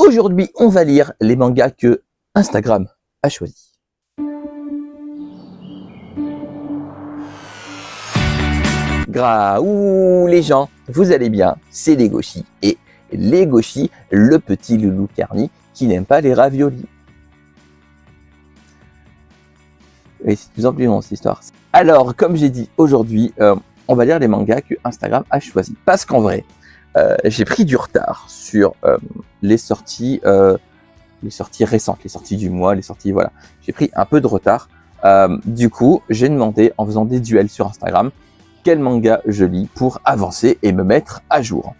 Aujourd'hui, on va lire les mangas que Instagram a choisis. Ouh, les gens, vous allez bien, c'est Legoshi. Et Legoshi, le petit loulou carni qui n'aime pas les raviolis. Et c'est de plus en plus long cette histoire. Alors, comme j'ai dit, aujourd'hui, on va lire les mangas que Instagram a choisis. Parce qu'en vrai, j'ai pris du retard sur les sorties récentes, les sorties du mois, les sorties, voilà. J'ai pris un peu de retard. Du coup, j'ai demandé, en faisant des duels sur Instagram, quel manga je lis pour avancer et me mettre à jour.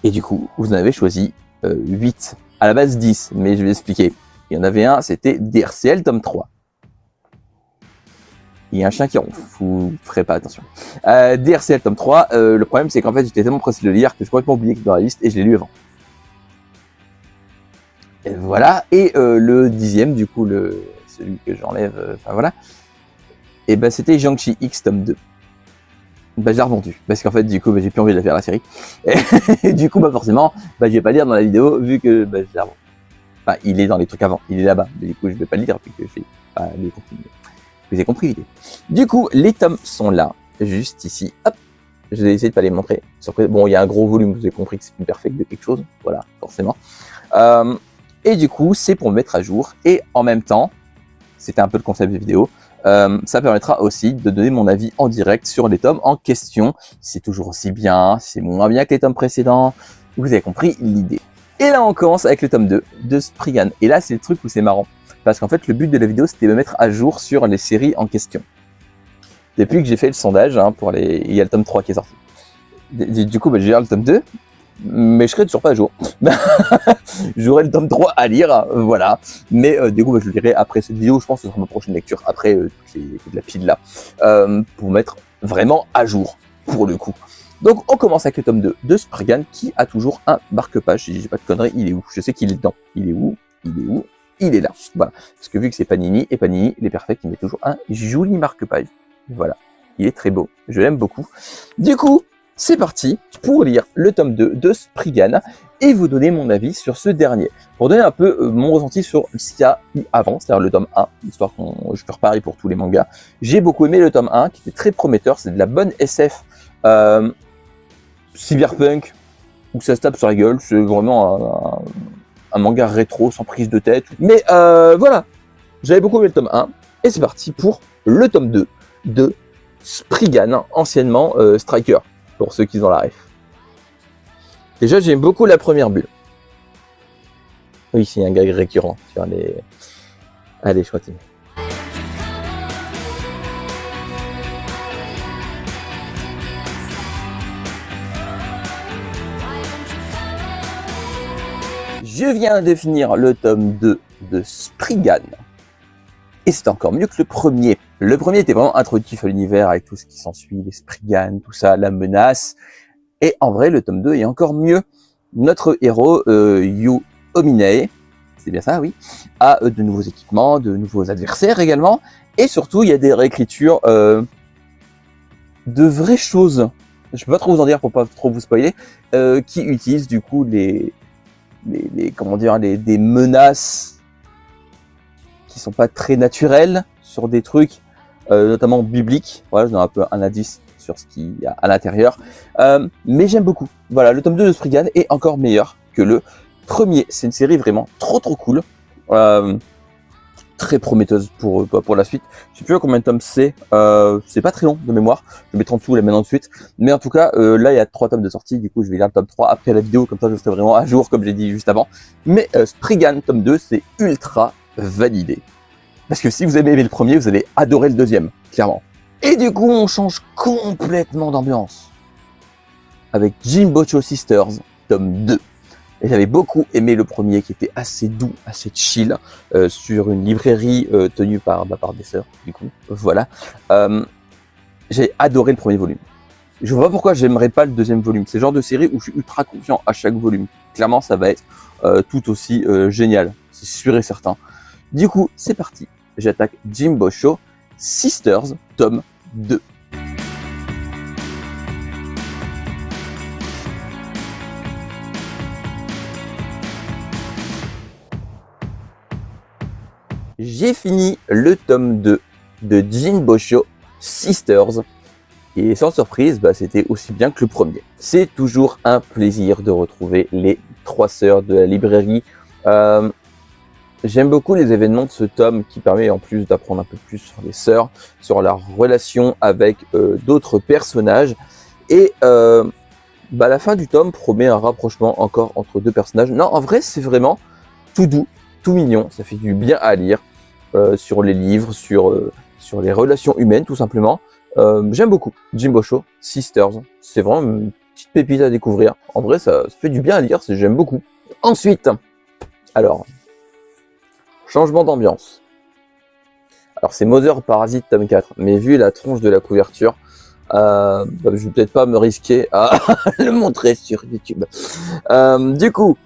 Et du coup, vous en avez choisi 8, à la base 10, mais je vais expliquer. Il y en avait un, c'était DRCL tome 3. Il y a un chien qui ronfle, vous ferez pas attention. DRCL tome 3, le problème c'est qu'en fait j'étais tellement pressé de le lire que j'ai complètement oublié qu'il était dans la liste et je l'ai lu avant. Et voilà, et le 10e, du coup, celui que j'enlève, enfin voilà, et ben c'était Jiangshi X tome 2. Bah je l'ai revendu, parce qu'en fait du coup j'ai plus envie de la faire la série. Et du coup bah forcément, je vais pas lire dans la vidéo vu que je l'ai revendu. Enfin il est dans les trucs avant, il est là-bas, mais du coup je vais pas le lire vu que j'ai pas lu continuer. Vous avez compris l'idée. Du coup, les tomes sont là, juste ici. Hop, je vais essayer de pas les montrer. Bon, il y a un gros volume, vous avez compris que c'est une perfecte de quelque chose. Voilà, forcément. Et du coup, c'est pour me mettre à jour. Et en même temps, c'était un peu le concept de vidéo, ça permettra aussi de donner mon avis en direct sur les tomes en question. C'est toujours aussi bien, c'est moins bien que les tomes précédents. Vous avez compris l'idée. Et là, on commence avec le tome 2 de Spriggan. Et là, c'est le truc où c'est marrant. Parce qu'en fait, le but de la vidéo, c'était de me mettre à jour sur les séries en question. Depuis que j'ai fait le sondage, il y a le tome 3 qui est sorti. Du coup, j'ai le tome 2, mais je serai toujours pas à jour. J'aurai le tome 3 à lire, voilà. Mais du coup, je le lirai après cette vidéo. Je pense que ce sera ma prochaine lecture, après toute la pile là, pour me mettre vraiment à jour, pour le coup. Donc, on commence avec le tome 2 de Spriggan, qui a toujours un marque-page. Si j'ai pas de conneries, il est où? Je sais qu'il est dedans. Il est où? Il est là, voilà. Parce que vu que c'est Panini, et Panini, il est parfait, il met toujours un joli marque-page. Voilà. Il est très beau. Je l'aime beaucoup. Du coup, c'est parti pour lire le tome 2 de Spriggan et vous donner mon avis sur ce dernier. Pour donner un peu mon ressenti sur ce qu'il y a eu avant, c'est-à-dire le tome 1, histoire que je fais pareil pour tous les mangas. J'ai beaucoup aimé le tome 1, qui était très prometteur. C'est de la bonne SF cyberpunk, où ça se tape sur la gueule. C'est vraiment un manga rétro sans prise de tête. Mais voilà, j'avais beaucoup aimé le tome 1. Et c'est parti pour le tome 2 de Spriggan, anciennement Striker, pour ceux qui ont la ref. Déjà, j'aime beaucoup la première bulle. Oui, c'est un gag récurrent sur les... Allez, je continue. Je viens de finir le tome 2 de Spriggan. Et c'est encore mieux que le premier. Le premier était vraiment introductif à l'univers avec tout ce qui s'ensuit, les Spriggan, tout ça, la menace. Et en vrai, le tome 2 est encore mieux. Notre héros, Yu Ominae, c'est bien ça, oui, a de nouveaux équipements, de nouveaux adversaires également. Et surtout, il y a des réécritures de vraies choses. Je peux pas trop vous en dire pour pas trop vous spoiler, qui utilisent du coup comment dire, des menaces qui sont pas très naturelles sur des trucs notamment bibliques. Voilà, je donne un peu un indice sur ce qu'il y a à l'intérieur, mais j'aime beaucoup. Voilà, le tome 2 de Spriggan est encore meilleur que le premier. C'est une série vraiment trop cool, très prometteuse pour la suite. Je sais plus combien de tomes c'est pas très long de mémoire, je mettrai en dessous là maintenant de suite, mais en tout cas là il y a 3 tomes de sortie, du coup je vais lire le tome 3 après la vidéo, comme ça je serai vraiment à jour comme j'ai dit juste avant. Mais Spriggan tome 2 c'est ultra validé, parce que si vous avez aimé le premier, vous allez adorer le deuxième, clairement. Et du coup on change complètement d'ambiance avec Jinbocho Sisters tome 2. Et j'avais beaucoup aimé le premier qui était assez doux, assez chill, sur une librairie tenue par des sœurs, du coup, voilà. J'ai adoré le premier volume. Je vois pas pourquoi j'aimerais pas le deuxième volume. C'est le genre de série où je suis ultra confiant à chaque volume. Clairement, ça va être tout aussi génial, c'est sûr et certain. Du coup, c'est parti. J'attaque Jinbocho Sisters, tome 2. J'ai fini le tome 2 de Jinbosho Sisters. Et sans surprise, c'était aussi bien que le premier. C'est toujours un plaisir de retrouver les 3 sœurs de la librairie. J'aime beaucoup les événements de ce tome qui permet en plus d'apprendre un peu plus sur les sœurs, sur leur relation avec d'autres personnages. Et la fin du tome promet un rapprochement encore entre 2 personnages. Non, en vrai, c'est vraiment tout doux, tout mignon. Ça fait du bien à lire sur les livres, sur les relations humaines, tout simplement. J'aime beaucoup Jinbosho Sisters. C'est vraiment une petite pépite à découvrir. En vrai, ça fait du bien à lire. J'aime beaucoup. Ensuite, alors, changement d'ambiance. Alors, c'est Mother Parasite tome 4. Mais vu la tronche de la couverture, je vais peut-être pas me risquer à le montrer sur YouTube. Du coup,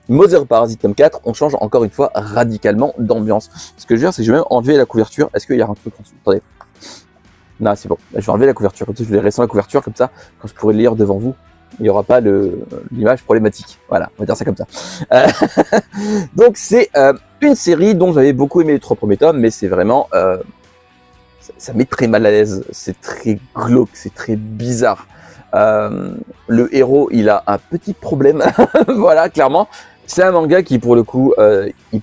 Mother Parasite tome 4, on change encore une fois radicalement d'ambiance. Ce que je veux dire, c'est que je vais même enlever la couverture. Est-ce qu'il y a un truc en dessous? Attendez. Non, c'est bon. Je vais enlever la couverture. Comme ça, je vais rester sans la couverture. Comme ça, quand je pourrai le lire devant vous, il n'y aura pas l'image problématique. Voilà, on va dire ça comme ça. Donc, c'est une série dont j'avais beaucoup aimé les 3 premiers tomes, mais c'est vraiment... ça met très mal à l'aise. C'est très glauque, c'est très bizarre. Le héros, il a un petit problème. Voilà, clairement. C'est un manga qui, pour le coup, il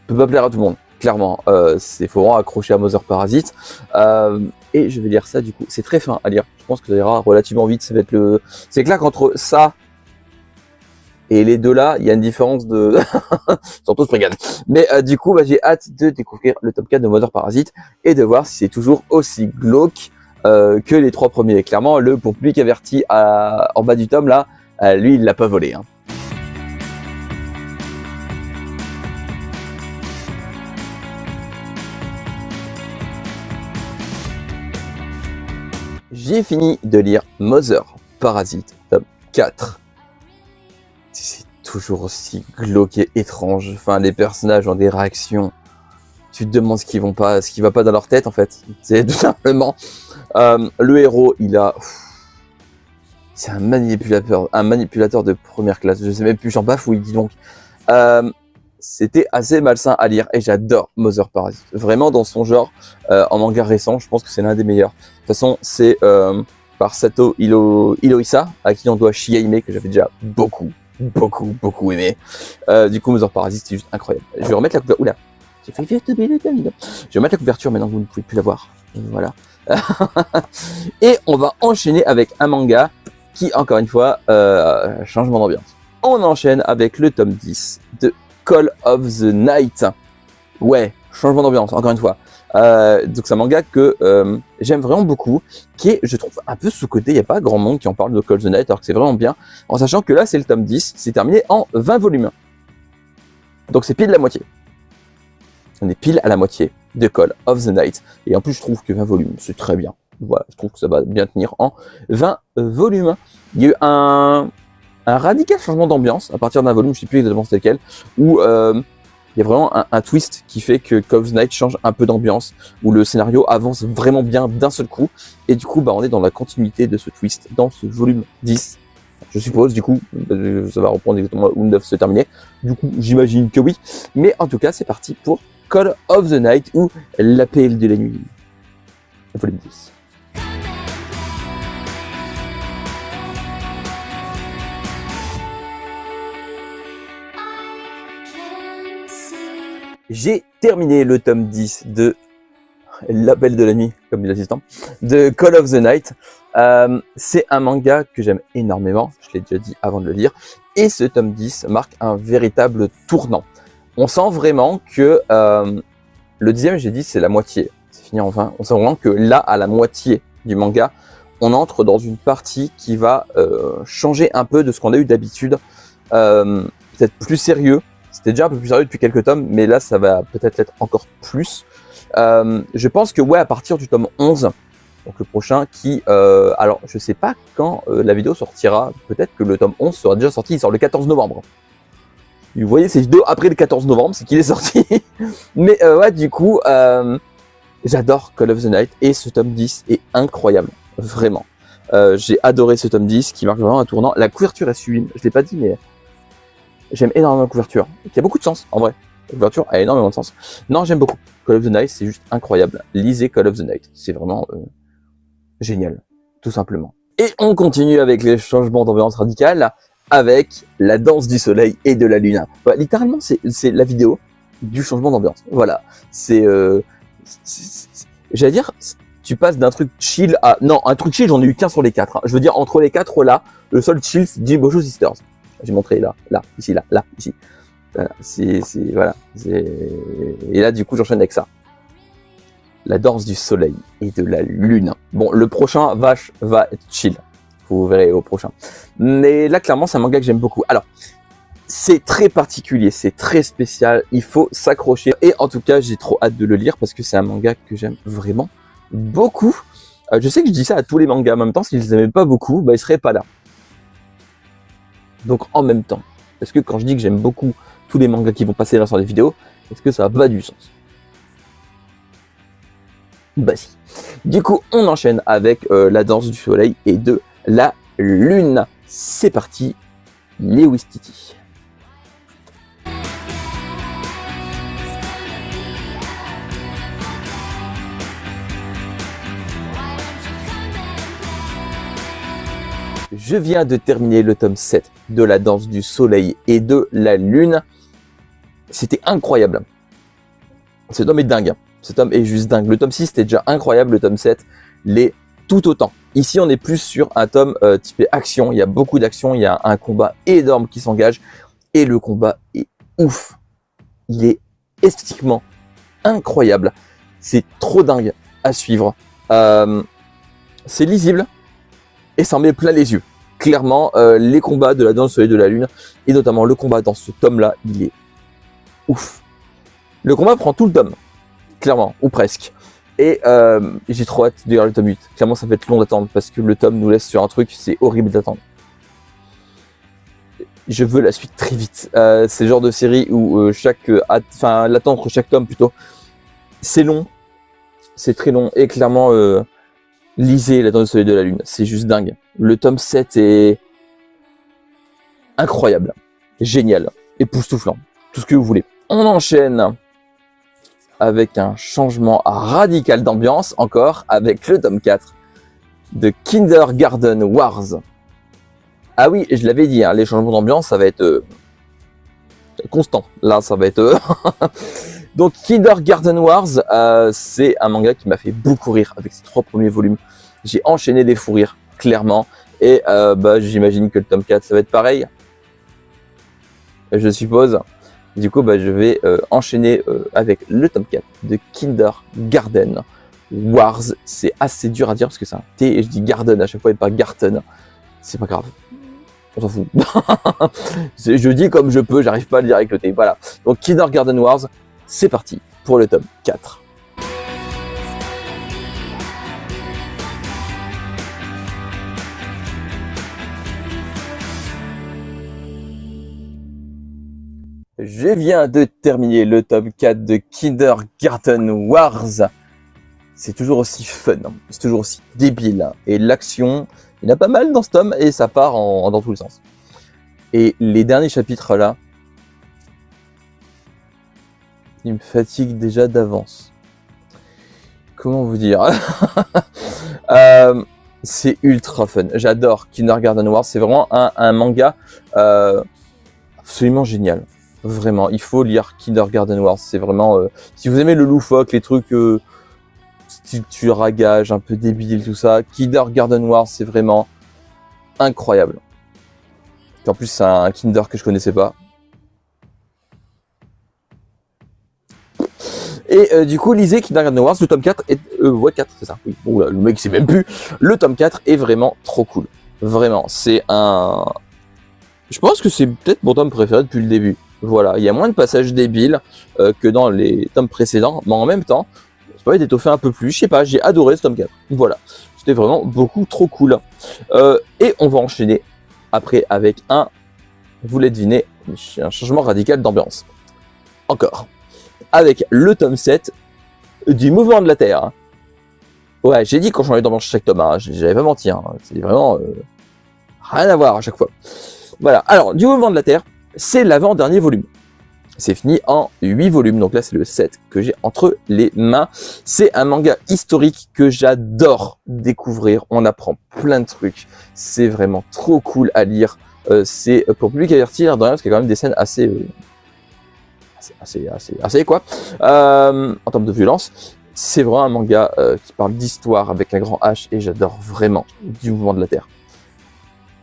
peut pas plaire à tout le monde. Clairement, c'est faut vraiment accrocher à Mother Parasite. Et je vais lire ça du coup. C'est très fin à lire. Je pense que ça ira relativement vite. Ça va être c'est clair qu'entre ça et les deux là, il y a une différence de surtout Spriggan. Mais du coup, j'ai hâte de découvrir le tome 4 de Mother Parasite et de voir si c'est toujours aussi glauque que les 3 premiers. Clairement, le pour public averti en bas du tome là, lui, il l'a pas volé. Hein. J'ai fini de lire Mother Parasite, tome 4. C'est toujours aussi glauque et étrange. Enfin, les personnages ont des réactions. Tu te demandes ce qui va pas dans leur tête, en fait. C'est tout simplement... le héros, c'est un manipulateur de première classe. Je sais même plus, j'en bafouille, dis donc. C'était assez malsain à lire et j'adore Mother Parasite. Vraiment dans son genre, en manga récent, je pense que c'est l'un des meilleurs. De toute façon, c'est par Sato Hirohisa, à qui on doit Shiaime, que j'avais déjà beaucoup aimé. Du coup, Mother Parasite, c'est juste incroyable. Je vais remettre la couverture. Oula, j'ai fait vite tomber le thème. Je vais remettre la couverture maintenant que vous ne pouvez plus la voir. Voilà. Et on va enchaîner avec un manga qui, encore une fois, changement d'ambiance. On enchaîne avec le tome 10 de Call of the Night. Ouais, changement d'ambiance, encore une fois. Donc c'est un manga que j'aime vraiment beaucoup, qui est, je trouve, un peu sous-coté. Il n'y a pas grand monde qui en parle de Call of the Night, alors que c'est vraiment bien, en sachant que là, c'est le tome 10, c'est terminé en 20 volumes. Donc c'est pile la moitié. On est pile à la moitié de Call of the Night. Et en plus, je trouve que 20 volumes, c'est très bien. Voilà, je trouve que ça va bien tenir en 20 volumes. Il y a eu un radical changement d'ambiance à partir d'un volume, je sais plus exactement c'est lequel, où il y a vraiment un twist qui fait que Call of the Night change un peu d'ambiance, où le scénario avance vraiment bien d'un seul coup, et du coup on est dans la continuité de ce twist dans ce volume 10. Je suppose, du coup, ça va reprendre exactement où le 9 se terminer. Du coup, j'imagine que oui. Mais en tout cas, c'est parti pour Call of the Night ou l'appel de la nuit. Volume 10. J'ai terminé le tome 10 de L'appel de la nuit, comme dit l'assistant, de Call of the Night. C'est un manga que j'aime énormément, je l'ai déjà dit avant de le lire, et ce tome 10 marque un véritable tournant. On sent vraiment que le 10e, j'ai dit, c'est la moitié, c'est fini en 20. On sent vraiment que là, à la moitié du manga, on entre dans une partie qui va changer un peu de ce qu'on a eu d'habitude, peut-être plus sérieux. C'était déjà un peu plus sérieux depuis quelques tomes, mais là, ça va peut-être être encore plus. Je pense que ouais, à partir du tome 11, donc le prochain, qui... alors, je sais pas quand la vidéo sortira. Peut-être que le tome 11 sera déjà sorti. Il sort le 14 novembre. Vous voyez ces vidéos après le 14 novembre, c'est qu'il est sorti. Mais ouais, du coup, j'adore Call of the Night. Et ce tome 10 est incroyable. Vraiment. J'ai adoré ce tome 10 qui marque vraiment un tournant. La couverture est sublime. Je l'ai pas dit, mais... j'aime énormément la couverture. Il y a beaucoup de sens, en vrai. L'ouverture a énormément de sens. Non, j'aime beaucoup. Call of the Night, c'est juste incroyable. Lisez Call of the Night. C'est vraiment génial, tout simplement. Et on continue avec les changements d'ambiance radicale, avec la danse du soleil et de la lune. Bah, littéralement, c'est la vidéo du changement d'ambiance. Voilà. J'allais dire, tu passes d'un truc chill à... Non, un truc chill, j'en ai eu qu'un sur les 4. Hein. Je veux dire, entre les 4 là, le seul chill, c'est Jimbo Sisters. J'ai montré là, ici, là, ici. Voilà, voilà. Et là, du coup, j'enchaîne avec ça. La danse du soleil et de la lune. Bon, le prochain va être chill. Vous verrez au prochain. Mais là, clairement, c'est un manga que j'aime beaucoup. Alors, c'est très particulier, c'est très spécial. Il faut s'accrocher. Et en tout cas, j'ai trop hâte de le lire parce que c'est un manga que j'aime vraiment beaucoup. Je sais que je dis ça à tous les mangas. En même temps, s'ils les aimaient pas beaucoup, bah, ils seraient pas là. Donc, en même temps, est-ce que quand je dis que j'aime beaucoup tous les mangas qui vont passer là sur les vidéos, est-ce que ça va du sens? Bah si. Du coup, on enchaîne avec la danse du soleil et de la lune. C'est parti, Lewis Titi. Je viens de terminer le tome 7 de la danse du soleil et de la lune. C'était incroyable. Ce tome est dingue. Ce tome est juste dingue. Le tome 6 était déjà incroyable, le tome 7 l'est tout autant. Ici, on est plus sur un tome typé action. Il y a beaucoup d'action, il y a un combat énorme qui s'engage et le combat est ouf. Il est esthétiquement incroyable. C'est trop dingue à suivre. C'est lisible et ça en met plein les yeux. Clairement, les combats de la danse du soleil et de la lune et notamment le combat dans ce tome-là, il est ouf. Le combat prend tout le tome. Clairement, ou presque. Et j'ai trop hâte de lire le tome 8. Clairement, ça va être long d'attendre parce que le tome nous laisse sur un truc, c'est horrible d'attendre. Je veux la suite très vite. C'est le genre de série où l'attente entre chaque tome plutôt, c'est long. C'est très long. Et clairement, lisez La danse du soleil et de la lune. C'est juste dingue. Le tome 7 est incroyable. Génial. Époustouflant. Tout ce que vous voulez. On enchaîne avec un changement radical d'ambiance, encore, avec le tome 4 de Kindergarten Wars. Ah oui, je l'avais dit, hein, les changements d'ambiance, ça va être constant. Là, ça va être... Donc, Kindergarten Wars, c'est un manga qui m'a fait beaucoup rire avec ses 3 premiers volumes. J'ai enchaîné des fous rires, clairement. Et j'imagine que le tome 4, ça va être pareil. Je suppose. Du coup, je vais enchaîner avec le tome 4 de Kindergarten Wars. C'est assez dur à dire parce que c'est un T et je dis Garden à chaque fois et pas Garten. C'est pas grave. On s'en fout. Je dis comme je peux, j'arrive pas à le dire avec le T. Voilà. Donc Kindergarten Wars, c'est parti pour le tome 4. Je viens de terminer le tome 4 de Kindergarten Wars. C'est toujours aussi fun, c'est toujours aussi débile. Et l'action, il y en a pas mal dans ce tome et ça part dans tous les sens. Et les derniers chapitres là, ils me fatiguent déjà d'avance. Comment vous dire? C'est ultra fun. J'adore Kindergarten Wars. C'est vraiment un manga absolument génial. Vraiment, il faut lire Kindergarten Wars. C'est vraiment... si vous aimez le loufoque, les trucs style tueur à gages, un peu débile, tout ça, Kindergarten Wars, c'est vraiment incroyable. Et en plus, c'est un Kinder que je connaissais pas. Et du coup, lisez Kindergarten Wars, le tome 4 est... ouais, 4, c'est ça. Oui, bon, là, le mec sait même plus. Le tome 4 est vraiment trop cool. Vraiment, c'est un... Je pense que c'est peut-être mon tome préféré depuis le début. Voilà, il y a moins de passages débiles que dans les tomes précédents, mais en même temps, ça peut être étoffé un peu plus. Je sais pas, j'ai adoré ce tome 4. Voilà, c'était vraiment beaucoup trop cool. Et on va enchaîner après avec vous l'avez deviné, un changement radical d'ambiance. Encore. Avec le tome 7 du Mouvement de la Terre. Ouais, j'ai dit qu'on changeait d'ambiance chaque tome, hein. J'avais pas menti, hein. C'est vraiment rien à voir à chaque fois. Voilà, alors, du Mouvement de la Terre, c'est l'avant-dernier volume. C'est fini en 8 volumes, donc là c'est le 7 que j'ai entre les mains. C'est un manga historique que j'adore découvrir, on apprend plein de trucs, c'est vraiment trop cool à lire. C'est pour public averti, parce qu'il y a quand même des scènes assez quoi, en termes de violence. C'est vraiment un manga qui parle d'histoire avec un grand H et j'adore vraiment du mouvement de la Terre.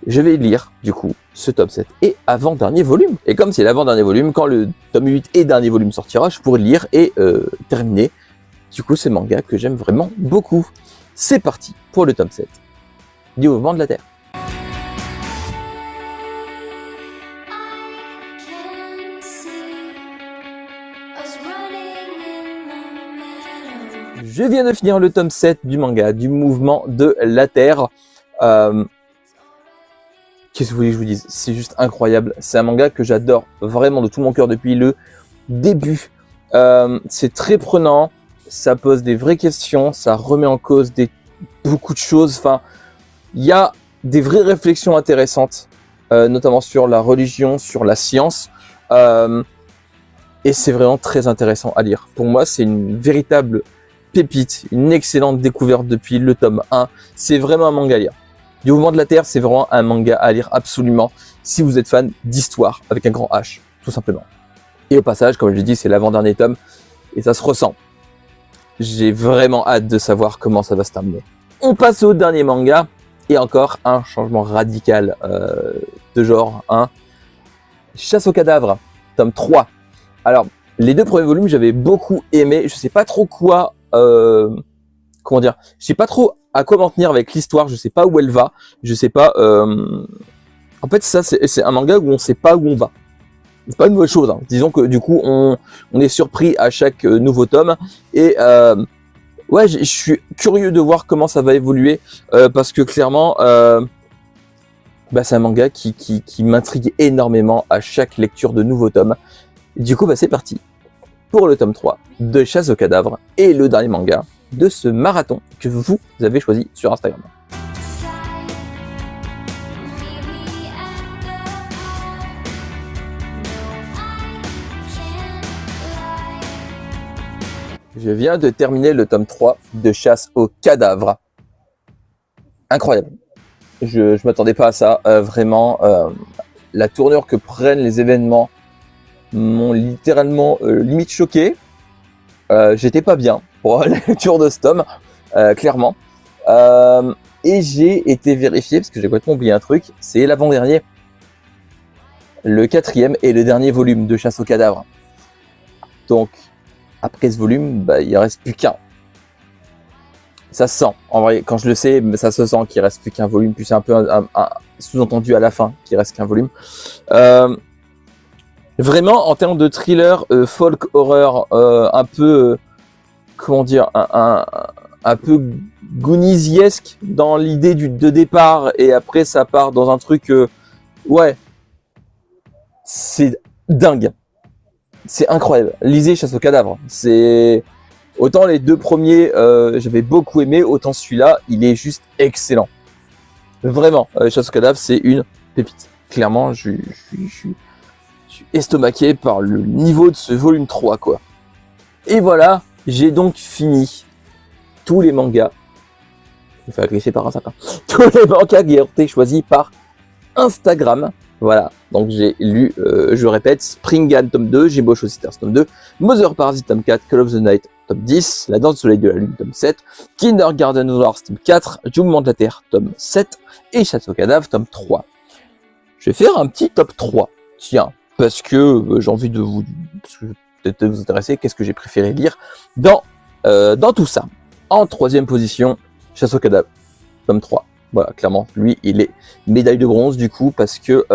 Je vais lire, du coup, ce tome 7 et avant-dernier volume. Et comme c'est l'avant-dernier volume, quand le tome 8 et dernier volume sortira, je pourrai lire et terminer, du coup, ce manga que j'aime vraiment beaucoup. C'est parti pour le tome 7 du mouvement de la Terre. Je viens de finir le tome 7 du manga du mouvement de la Terre. Qu'est-ce que vous voulez que je vous dise? C'est juste incroyable. C'est un manga que j'adore vraiment de tout mon cœur depuis le début. C'est très prenant, ça pose des vraies questions, ça remet en cause beaucoup de choses. Enfin, il y a des vraies réflexions intéressantes, notamment sur la religion, sur la science. Et c'est vraiment très intéressant à lire. Pour moi, c'est une véritable pépite, une excellente découverte depuis le tome 1. C'est vraiment un manga à lire. Du mouvement de la Terre, c'est vraiment un manga à lire absolument si vous êtes fan d'histoire avec un grand H, tout simplement. Et au passage, comme je l'ai dit, c'est l'avant-dernier tome et ça se ressent. J'ai vraiment hâte de savoir comment ça va se terminer. On passe au dernier manga et encore un changement radical de genre. Chasse aux cadavres, tome 3. Alors, les 2 premiers volumes, j'avais beaucoup aimé. Je sais pas trop quoi... comment dire, je sais pas trop à quoi m'en tenir avec l'histoire, je sais pas où elle va, je sais pas, en fait ça c'est un manga où on sait pas où on va. C'est pas une mauvaise chose, hein. Disons que du coup on est surpris à chaque nouveau tome et ouais, je suis curieux de voir comment ça va évoluer parce que clairement c'est un manga qui m'intrigue énormément à chaque lecture de nouveaux tomes. Du coup c'est parti pour le tome 3 de Chasse aux cadavres et le dernier manga de ce marathon que vous avez choisi sur Instagram. Je viens de terminer le tome 3 de Chasse aux cadavres. Incroyable. Je m'attendais pas à ça. Vraiment, la tournure que prennent les événements m'ont littéralement limite choqué. J'étais pas bien pour la lecture de ce tome, clairement. Et j'ai été vérifié, parce que j'ai complètement oublié un truc, c'est l'avant-dernier, le 4e et le dernier volume de Chasse aux cadavres. Donc, après ce volume, il en reste plus qu'un. Ça se sent, en vrai, quand je le sais, ça se sent qu'il reste plus qu'un volume, puis c'est un peu un sous-entendu à la fin qu'il reste qu'un volume. Vraiment, en termes de thriller, folk horreur, un peu, comment dire, un peu Gooniesiesque dans l'idée de départ, et après ça part dans un truc, ouais, c'est dingue, c'est incroyable. Lisez Chasse aux cadavres, c'est autant les 2 premiers, j'avais beaucoup aimé, autant celui-là, il est juste excellent. Vraiment, Chasse aux cadavres, c'est une pépite. Clairement, je suis estomaqué par le niveau de ce volume 3, quoi. Et voilà, j'ai donc fini tous les mangas. Je me fais agresser par un sapin. Tous les mangas qui ont été choisis par Instagram. Voilà, donc j'ai lu, je répète, Springan tome 2, Jimbo Sisters tome 2, Mother Parasite tome 4, Call of the Night tome 10, La Danse du Soleil de la Lune tome 7, Kindergarten Wars tome 4, Du Mouvement de la Terre tome 7 et Chasse aux cadavres tome 3. Je vais faire un petit top 3, tiens, parce que j'ai envie de peut-être vous intéresser, qu'est-ce que j'ai préféré lire dans tout ça. En 3e position, Chasse aux cadavres tome 3. Voilà, clairement, lui, il est médaille de bronze du coup, parce que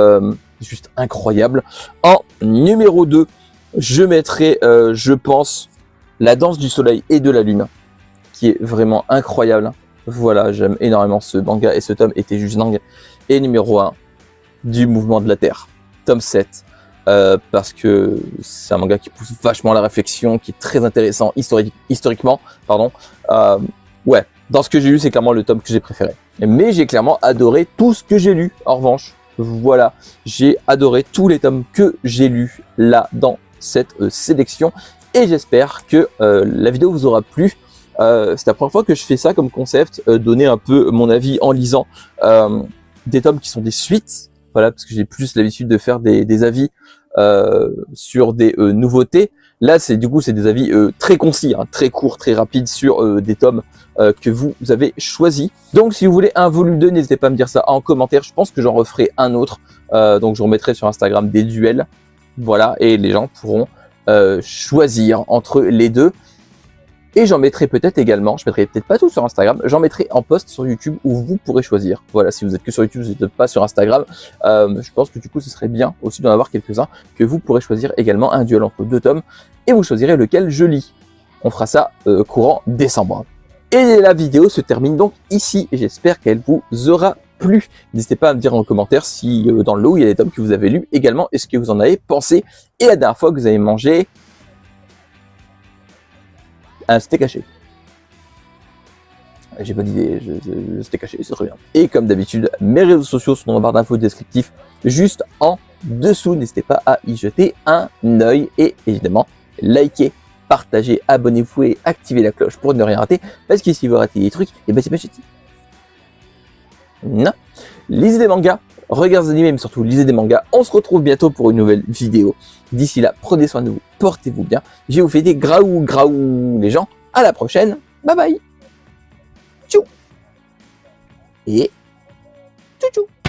juste incroyable. En numéro 2, je mettrai, je pense, La Danse du Soleil et de la Lune, qui est vraiment incroyable. Voilà, j'aime énormément ce manga et ce tome était juste dingue. Et numéro 1, Du Mouvement de la Terre, tome 7, parce que c'est un manga qui pousse vachement la réflexion, qui est très intéressant historiquement, pardon. Ouais, dans ce que j'ai lu, c'est clairement le tome que j'ai préféré. Mais j'ai clairement adoré tout ce que j'ai lu, en revanche. Voilà, j'ai adoré tous les tomes que j'ai lus là dans cette sélection. Et j'espère que la vidéo vous aura plu. C'est la première fois que je fais ça comme concept, donner un peu mon avis en lisant des tomes qui sont des suites. Voilà, parce que j'ai plus l'habitude de faire des avis sur des nouveautés. Là, c'est des avis très concis, hein, très courts, très rapides sur des tomes que vous avez choisis. Donc, si vous voulez un volume 2, n'hésitez pas à me dire ça en commentaire. Je pense que j'en referai un autre. Donc, je remettrai sur Instagram des duels. Voilà, et les gens pourront choisir entre les deux. Et j'en mettrai peut-être également, je mettrai peut-être pas tout sur Instagram, j'en mettrai en post sur YouTube où vous pourrez choisir. Voilà, si vous êtes que sur YouTube, vous n'êtes pas sur Instagram, je pense que du coup ce serait bien aussi d'en avoir quelques-uns que vous pourrez choisir également un duel entre 2 tomes et vous choisirez lequel je lis. On fera ça courant décembre. Et la vidéo se termine donc ici et j'espère qu'elle vous aura plu. N'hésitez pas à me dire en commentaire si dans le lot il y a des tomes que vous avez lus également et ce que vous en avez pensé. Et la dernière fois que vous avez mangé un steak haché. J'ai pas d'idée, steak haché, c'est très bien. Et comme d'habitude, mes réseaux sociaux sont dans la barre d'infos descriptif juste en dessous. N'hésitez pas à y jeter un œil et évidemment, likez, partagez, abonnez-vous et activez la cloche pour ne rien rater. Parce que si vous ratez des trucs, et ben c'est pas gentil. Non. Lisez des mangas, regardez des animés, mais surtout lisez des mangas. On se retrouve bientôt pour une nouvelle vidéo. D'ici là, prenez soin de vous, portez-vous bien. Je vous fais des graou les gens. À la prochaine. Bye bye. Tchou. Et tchou tchou.